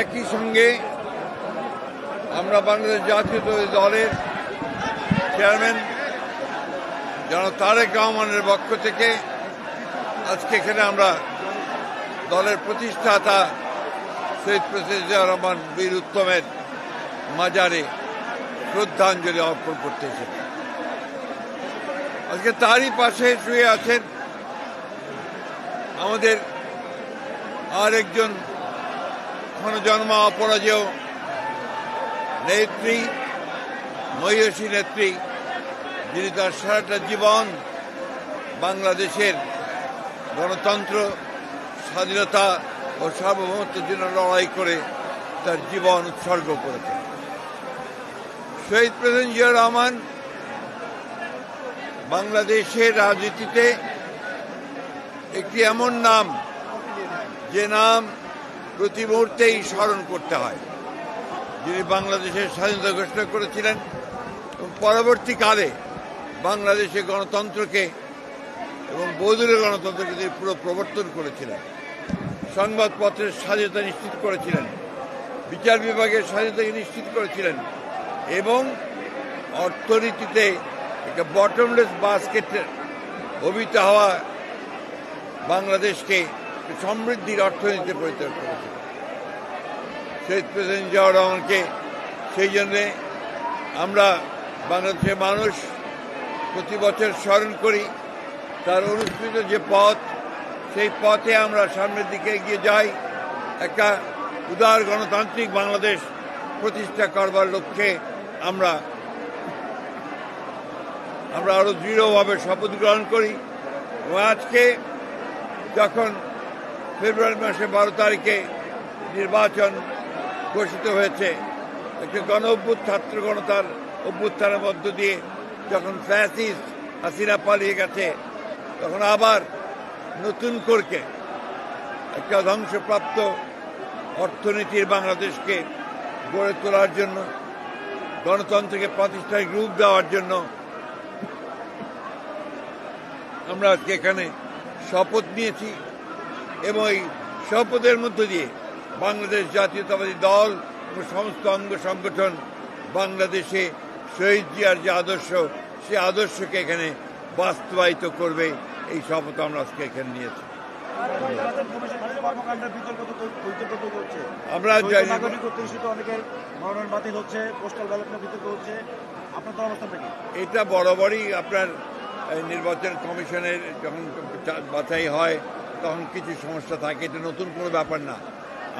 একই সঙ্গে আমরা বাংলাদেশ জাতীয়তাবাদী দলের চেয়ারম্যান জনাব তারেক রহমানের পক্ষ থেকে আজকে এখানে আমরা দলের প্রতিষ্ঠাতা শহীদ প্রেসিডেন্ট জিয়াউর রহমান বীর উত্তমের মাজারে শ্রদ্ধাঞ্জলি অর্পণ করতে এসেছি। আজকে তারই পাশে শুয়ে আছেন আমাদের আরেকজন ক্ষণজন্মা অপরাজেয় নেত্রী, মহিষী নেত্রী, যিনি তার সারাটা জীবন বাংলাদেশের গণতন্ত্র, স্বাধীনতা ও সার্বভৌমত্বের জন্য লড়াই করে তার জীবন উৎসর্গ করেছেন। শহীদ প্রেসিডেন্ট জিয়াউর রহমান বাংলাদেশের রাজনীতিতে একটি এমন নাম, যে নাম প্রতি মুহূর্তেই স্মরণ করতে হয়, যিনি বাংলাদেশের স্বাধীনতা ঘোষণা করেছিলেন এবং পরবর্তীকালে বাংলাদেশে গণতন্ত্রকে এবং বহুদলীয় গণতন্ত্রকে তিনি পুরো প্রবর্তন করেছিলেন। সংবাদপত্রের স্বাধীনতা নিশ্চিত করেছিলেন, বিচার বিভাগের স্বাধীনতাকে নিশ্চিত করেছিলেন এবং অর্থনীতিতে একটা বটমলেস বাস্কেটের অভিত হওয়া বাংলাদেশকে সমৃদ্ধির অর্থনীতিতে পরিণত করেছে। শহীদ প্রেসিডেন্ট জিয়াউর রহমানকে সেই জন্যে আমরা বাংলাদেশের মানুষ প্রতি বছর স্মরণ করি। তার অনুসৃত যে পথ, সেই পথে আমরা সামনের দিকে এগিয়ে যাই, একটা উদার গণতান্ত্রিক বাংলাদেশ প্রতিষ্ঠা করবার লক্ষ্যে আমরা আরো দৃঢ়ভাবে শপথ গ্রহণ করি। এবং আজকে যখন ফেব্রুয়ারি মাসে 12 তারিখে নির্বাচন ঘোষিত হয়েছে, একটি ছাত্র গণতার অভ্যুত্থানের মধ্য দিয়ে যখন ফ্যাসিস্ট হাসিনা পালিয়ে গেছে, তখন আবার নতুন করে একটা ধ্বংসপ্রাপ্ত অর্থনীতির বাংলাদেশকে গড়ে তোলার জন্য, গণতন্ত্রকে প্রাতিষ্ঠানিক রূপ দেওয়ার জন্য আমরা আজকে এখানে শপথ নিয়েছি। এবং এই শপথের মধ্য দিয়ে বাংলাদেশ জাতীয়তাবাদী দল এবং সমস্ত অঙ্গ সংগঠন বাংলাদেশে শহীদ জিয়ার যে আদর্শ, সে আদর্শকে এখানে বাস্তবায়িত করবে, এই শপথ আমরা আজকে এখানে নিয়েছি। আমরা এটা বরাবরই আপনার নির্বাচন কমিশনের যখন বাছাই হয় তখন কিছু সমস্যা থাকে, এটা নতুন কোনো ব্যাপার না।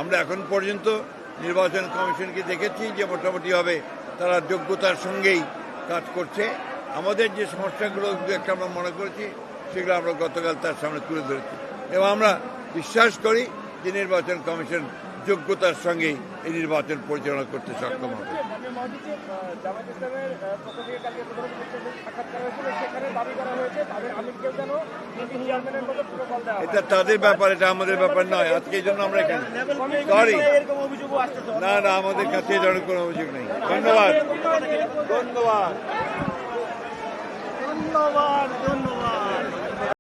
আমরা এখন পর্যন্ত নির্বাচন কমিশনকে দেখেছি যে মোটামুটিভাবে তারা যোগ্যতার সঙ্গেই কাজ করছে। আমাদের যে সমস্যাগুলো একটা আমরা মনে করেছি, সেগুলো আমরা গতকাল তার সামনে তুলে ধরেছি এবং আমরা বিশ্বাস করি যে নির্বাচন কমিশন যোগ্যতার সঙ্গেই এই নির্বাচন পরিচালনা করতে সক্ষম হবে। এটা তাদের ব্যাপার, এটা আমাদের ব্যাপার নয়। আজকে এই জন্য আমরা এখানে সরি না, আমাদের কাছে এই ধরনের কোনো অভিযোগ নেই। ধন্যবাদ।